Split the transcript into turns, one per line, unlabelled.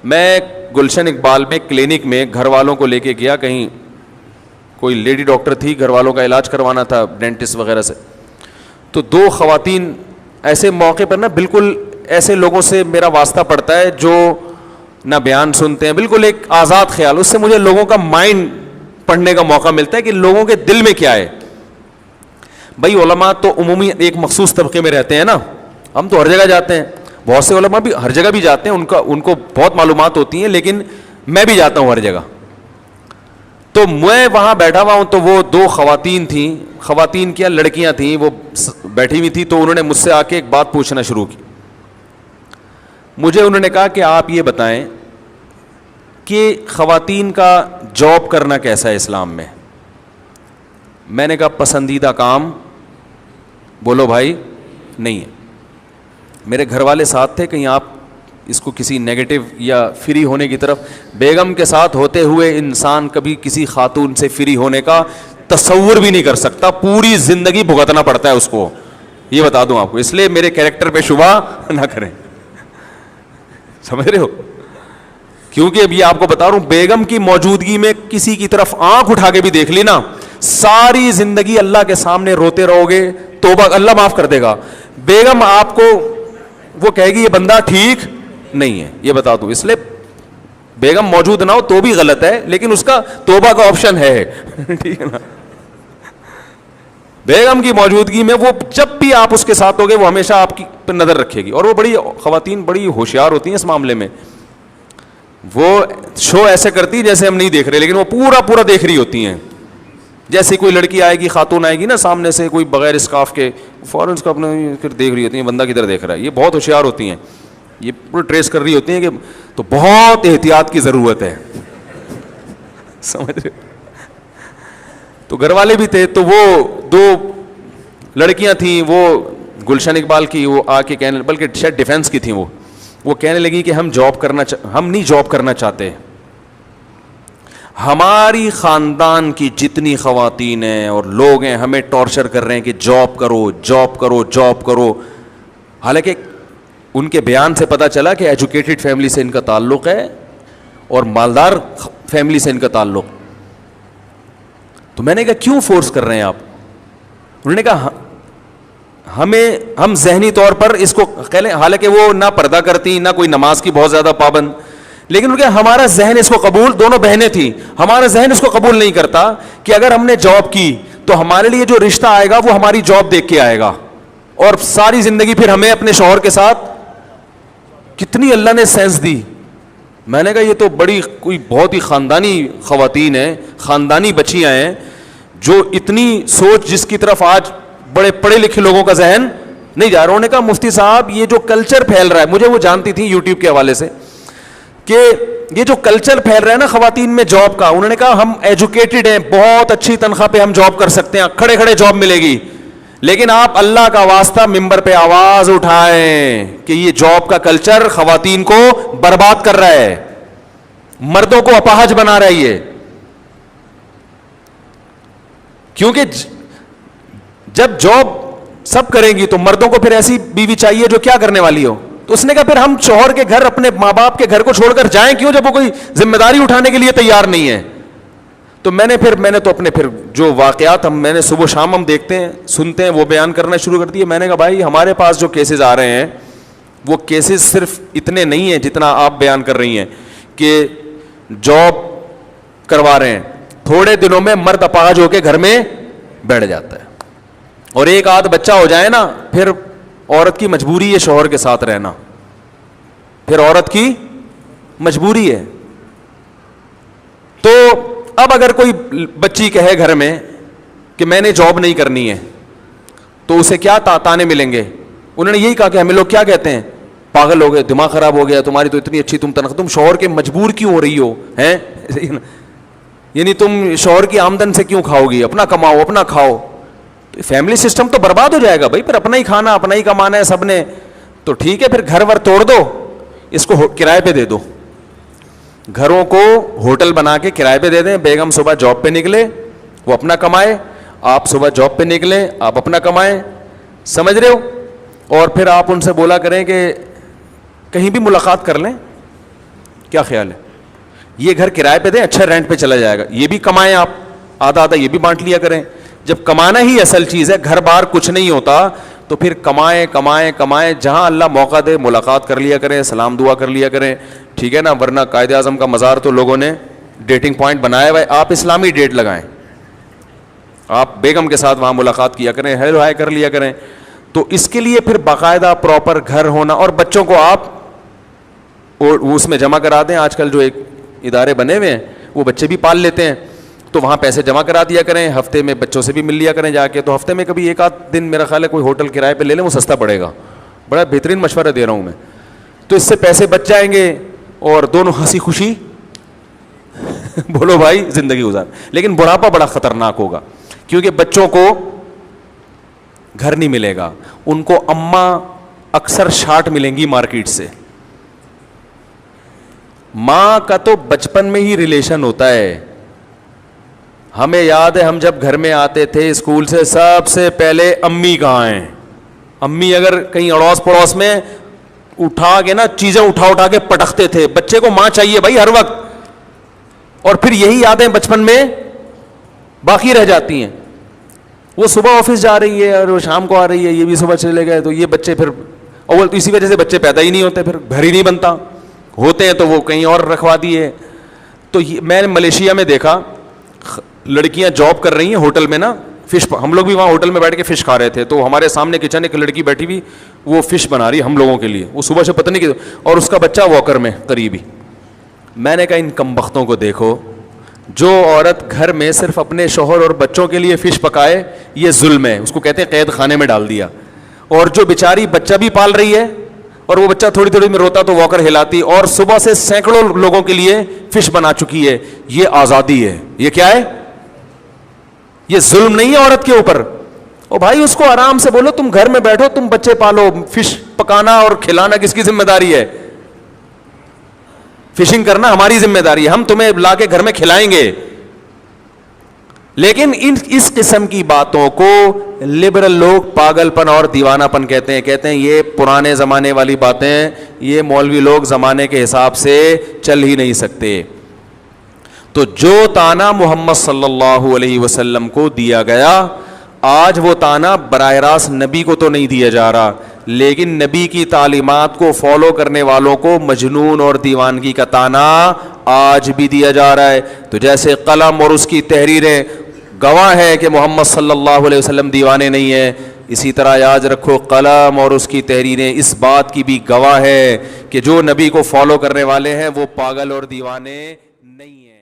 میں گلشن اقبال میں کلینک میں گھر والوں کو لے کے گیا, کہیں کوئی لیڈی ڈاکٹر تھی, گھر والوں کا علاج کروانا تھا ڈینٹسٹ وغیرہ سے. تو دو خواتین ایسے موقع پر نا بالکل ایسے لوگوں سے میرا واسطہ پڑتا ہے جو نہ بیان سنتے ہیں, بالکل ایک آزاد خیال, اس سے مجھے لوگوں کا مائنڈ پڑھنے کا موقع ملتا ہے کہ لوگوں کے دل میں کیا ہے. بھائی علماء تو عمومی ایک مخصوص طبقے میں رہتے ہیں نا, ہم تو ہر جگہ جاتے ہیں, بہت سے علماء بھی ہر جگہ بھی جاتے ہیں, ان کو بہت معلومات ہوتی ہیں, لیکن میں بھی جاتا ہوں ہر جگہ. تو میں وہاں بیٹھا ہوا ہوں, تو وہ دو خواتین تھیں, خواتین کیا لڑکیاں تھیں, وہ بیٹھی ہوئی تھی. تو انہوں نے مجھ سے آ کے ایک بات پوچھنا شروع کی. مجھے انہوں نے کہا کہ آپ یہ بتائیں کہ خواتین کا جاب کرنا کیسا ہے اسلام میں. میں نے کہا پسندیدہ کام بولو بھائی نہیں ہے. میرے گھر والے ساتھ تھے, کہیں آپ اس کو کسی نیگیٹو یا فری ہونے کی طرف, بیگم کے ساتھ ہوتے ہوئے انسان کبھی کسی خاتون سے فری ہونے کا تصور بھی نہیں کر سکتا, پوری زندگی بھگتنا پڑتا ہے اس کو, یہ بتا دوں آپ کو. اس لیے میرے کیریکٹر پہ شبہ نہ کریں, سمجھ رہے ہو, کیونکہ اب یہ آپ کو بتا رہا ہوں, بیگم کی موجودگی میں کسی کی طرف آنکھ اٹھا کے بھی دیکھ لی نا, ساری زندگی اللہ کے سامنے روتے رہو گے, توبہ اللہ معاف کر دے گا. بیگم آپ کو وہ کہے گی یہ بندہ ٹھیک نہیں ہے, یہ بتا دوں. اس لیے بیگم موجود نہ ہو تو بھی غلط ہے, لیکن اس کا توبہ کا آپشن ہے, ٹھیک ہے نا. بیگم کی موجودگی میں وہ جب بھی آپ اس کے ساتھ ہوگے وہ ہمیشہ آپ کی پہ نظر رکھے گی. اور وہ بڑی خواتین بڑی ہوشیار ہوتی ہیں اس معاملے میں, وہ شو ایسے کرتی جیسے ہم نہیں دیکھ رہے, لیکن وہ پورا دیکھ رہی ہوتی ہیں. جیسے کوئی لڑکی آئے گی, خاتون آئے گی نا سامنے سے, کوئی بغیر اسکارف کے, فوراً اس کو اپنے پھر دیکھ رہی ہوتی ہیں بندہ کدھر دیکھ رہا ہے. یہ بہت ہوشیار ہوتی ہیں, یہ پورے ٹریس کر رہی ہوتی ہیں کہ, تو بہت احتیاط کی ضرورت ہے, سمجھ رہے. تو گھر والے بھی تھے, تو وہ دو لڑکیاں تھیں, وہ گلشن اقبال کی, وہ آ کے کہنے, بلکہ شاید ڈیفینس کی تھیں, وہ کہنے لگی کہ ہم نہیں جاب کرنا چاہتے. ہماری خاندان کی جتنی خواتین ہیں اور لوگ ہیں ہمیں ٹارچر کر رہے ہیں کہ جاب کرو جاب کرو جاب کرو. حالانکہ ان کے بیان سے پتہ چلا کہ ایجوکیٹڈ فیملی سے ان کا تعلق ہے اور مالدار فیملی سے ان کا تعلق. تو میں نے کہا کیوں فورس کر رہے ہیں آپ؟ انہوں نے کہا ہم ذہنی طور پر اس کو کہہ لیں, حالانکہ وہ نہ پردہ کرتی نہ کوئی نماز کی بہت زیادہ پابند, لیکن ان کے ہمارا ذہن اس کو قبول, دونوں بہنیں تھیں, ہمارا ذہن اس کو قبول نہیں کرتا کہ اگر ہم نے جاب کی تو ہمارے لیے جو رشتہ آئے گا وہ ہماری جاب دیکھ کے آئے گا, اور ساری زندگی پھر ہمیں اپنے شوہر کے ساتھ. کتنی اللہ نے سینس دی. میں نے کہا یہ تو کوئی بہت ہی خاندانی خواتین ہیں, خاندانی بچیاں ہیں, جو اتنی سوچ جس کی طرف آج بڑے پڑھے لکھے لوگوں کا ذہن نہیں جا رہا. انہوں نے کہا مفتی صاحب یہ جو کلچر پھیل رہا ہے, مجھے وہ جانتی تھی یوٹیوب کے حوالے سے, کہ یہ جو کلچر پھیل رہا ہے نا خواتین میں جاب کا, انہوں نے کہا ہم ایجوکیٹڈ ہیں, بہت اچھی تنخواہ پہ ہم جاب کر سکتے ہیں, کھڑے کھڑے جاب ملے گی, لیکن آپ اللہ کا واسطہ ممبر پہ آواز اٹھائیں کہ یہ جاب کا کلچر خواتین کو برباد کر رہا ہے, مردوں کو اپاہج بنا رہا ہے یہ. کیونکہ جب جاب سب کریں گی تو مردوں کو پھر ایسی بیوی چاہیے جو کیا کرنے والی ہو. تو اس نے کہا پھر ہم شوہر کے گھر, اپنے ماں باپ کے گھر کو چھوڑ کر جائیں کیوں جب وہ کوئی ذمہ داری اٹھانے کے لیے تیار نہیں ہے. تو میں نے تو اپنے پھر جو واقعات میں نے صبح شام ہم دیکھتے ہیں سنتے ہیں وہ بیان کرنا شروع کر دیے. میں نے کہا بھائی ہمارے پاس جو کیسز آ رہے ہیں وہ کیسز صرف اتنے نہیں ہیں جتنا آپ بیان کر رہی ہیں کہ جاب کروا رہے ہیں, تھوڑے دنوں میں مرد اپاہج ہو کے گھر میں بیٹھ جاتا ہے, اور ایک آدھ بچہ ہو جائے نا پھر عورت کی مجبوری ہے شوہر کے ساتھ رہنا, پھر عورت کی مجبوری ہے. تو اب اگر کوئی بچی کہے گھر میں کہ میں نے جاب نہیں کرنی ہے تو اسے کیا تانے ملیں گے؟ انہوں نے یہی کہا کہ ہمیں لوگ کیا کہتے ہیں, پاگل ہو گئے, دماغ خراب ہو گیا, تمہاری تو اتنی اچھی تنخواہ, تم شوہر کے مجبور کیوں ہو رہی ہو ہیں, یعنی تم شوہر کی آمدن سے کیوں کھاؤ گی, اپنا کماؤ اپنا کھاؤ. فیملی سسٹم تو برباد ہو جائے گا بھائی, پھر اپنا ہی کھانا اپنا ہی کمانا ہے سب نے. تو ٹھیک ہے پھر گھر ور توڑ دو, اس کو کرائے پہ دے دو, گھروں کو ہوٹل بنا کے کرائے پہ دے دیں. بیگم صبح جاب پہ نکلے وہ اپنا کمائے, آپ صبح جاب پہ نکلیں آپ اپنا کمائیں, سمجھ رہے ہو. اور پھر آپ ان سے بولا کریں کہ کہیں بھی ملاقات کر لیں, کیا خیال ہے؟ یہ گھر کرائے پہ دیں, اچھا رینٹ پہ چلا جائے گا, یہ بھی کمائیں آپ, آدھا آدھا یہ بھی بانٹ لیا کریں. جب کمانا ہی اصل چیز ہے, گھر بار کچھ نہیں ہوتا, تو پھر کمائیں کمائیں کمائیں, جہاں اللہ موقع دے ملاقات کر لیا کریں, سلام دعا کر لیا کریں, ٹھیک ہے نا. ورنہ قائد اعظم کا مزار تو لوگوں نے ڈیٹنگ پوائنٹ بنایا ہوا ہے, آپ اسلامی ڈیٹ لگائیں, آپ بیگم کے ساتھ وہاں ملاقات کیا کریں, ہیلو ہائے کر لیا کریں. تو اس کے لیے پھر باقاعدہ پراپر گھر ہونا, اور بچوں کو آپ اس میں جمع کرا دیں. آج کل جو ایک ادارے بنے ہوئے ہیں وہ بچے بھی پال لیتے ہیں, تو وہاں پیسے جمع کرا دیا کریں, ہفتے میں بچوں سے بھی مل لیا کریں جا کے. تو ہفتے میں کبھی ایک آدھ دن میرا خیال ہے کوئی ہوٹل کرائے پہ لے لیں, وہ سستا پڑے گا. بڑا بہترین مشورہ دے رہا ہوں میں. تو اس سے پیسے بچ جائیں گے اور دونوں ہنسی خوشی بولو بھائی زندگی گزار. لیکن بڑھاپا بڑا خطرناک ہوگا, کیونکہ بچوں کو گھر نہیں ملے گا, ان کو اماں اکثر شارٹ ملیں گی مارکیٹ سے. ماں کا تو بچپن میں ہی ریلیشن ہوتا ہے. ہمیں یاد ہے ہم جب گھر میں آتے تھے اسکول سے, سب سے پہلے امی کہاں ہیں. امی اگر کہیں اڑوس پڑوس میں اٹھا کے نا چیزیں اٹھا کے پٹکتے تھے. بچے کو ماں چاہیے بھائی ہر وقت, اور پھر یہی یادیں بچپن میں باقی رہ جاتی ہیں. وہ صبح آفس جا رہی ہے اور وہ شام کو آ رہی ہے, یہ بھی صبح چلے گئے, تو یہ بچے پھر اول تو اسی وجہ سے بچے پیدا ہی نہیں ہوتے, پھر گھر ہی نہیں بنتا, ہوتے ہیں تو وہ کہیں اور رکھوا دیے. تو میں نے ملیشیا میں دیکھا لڑکیاں جاب کر رہی ہیں ہوٹل میں نا, فش, ہم لوگ بھی وہاں ہوٹل میں بیٹھ کے فش کھا رہے تھے, تو ہمارے سامنے کچن ایک لڑکی بیٹھی ہوئی, وہ فش بنا رہی ہم لوگوں کے لیے, وہ صبح سے پتہ نہیں کہ, اور اس کا بچہ واکر میں قریبی. میں نے کہا ان کمبختوں کو دیکھو, جو عورت گھر میں صرف اپنے شوہر اور بچوں کے لیے فش پکائے یہ ظلم ہے, اس کو کہتے ہیں قید خانے میں ڈال دیا. اور جو بیچاری بچہ بھی پال رہی ہے اور وہ بچہ تھوڑی تھوڑی میں روتا تو واکر ہلاتی, اور صبح سے سینکڑوں لوگوں کے لیے فش بنا چکی ہے, یہ آزادی ہے. یہ کیا ہے؟ یہ ظلم نہیں ہے عورت کے اوپر. او بھائی اس کو آرام سے بولو تم گھر میں بیٹھو, تم بچے پالو, فش پکانا اور کھلانا کس کی ذمہ داری ہے؟ فشنگ کرنا ہماری ذمہ داری ہے, ہم تمہیں لا کے گھر میں کھلائیں گے. لیکن اس قسم کی باتوں کو لبرل لوگ پاگل پن اور دیوانہ پن کہتے ہیں یہ پرانے زمانے والی باتیں, یہ مولوی لوگ زمانے کے حساب سے چل ہی نہیں سکتے. تو جو تانا محمد صلی اللہ علیہ وسلم کو دیا گیا, آج وہ تانا براہ راست نبی کو تو نہیں دیا جا رہا, لیکن نبی کی تعلیمات کو فالو کرنے والوں کو مجنون اور دیوانگی کا تانا آج بھی دیا جا رہا ہے. تو جیسے قلم اور اس کی تحریریں گواہ ہے کہ محمد صلی اللہ علیہ وسلم دیوانے نہیں ہیں, اسی طرح یاد رکھو قلم اور اس کی تحریریں اس بات کی بھی گواہ ہے کہ جو نبی کو فالو کرنے والے ہیں وہ پاگل اور دیوانے نہیں ہیں.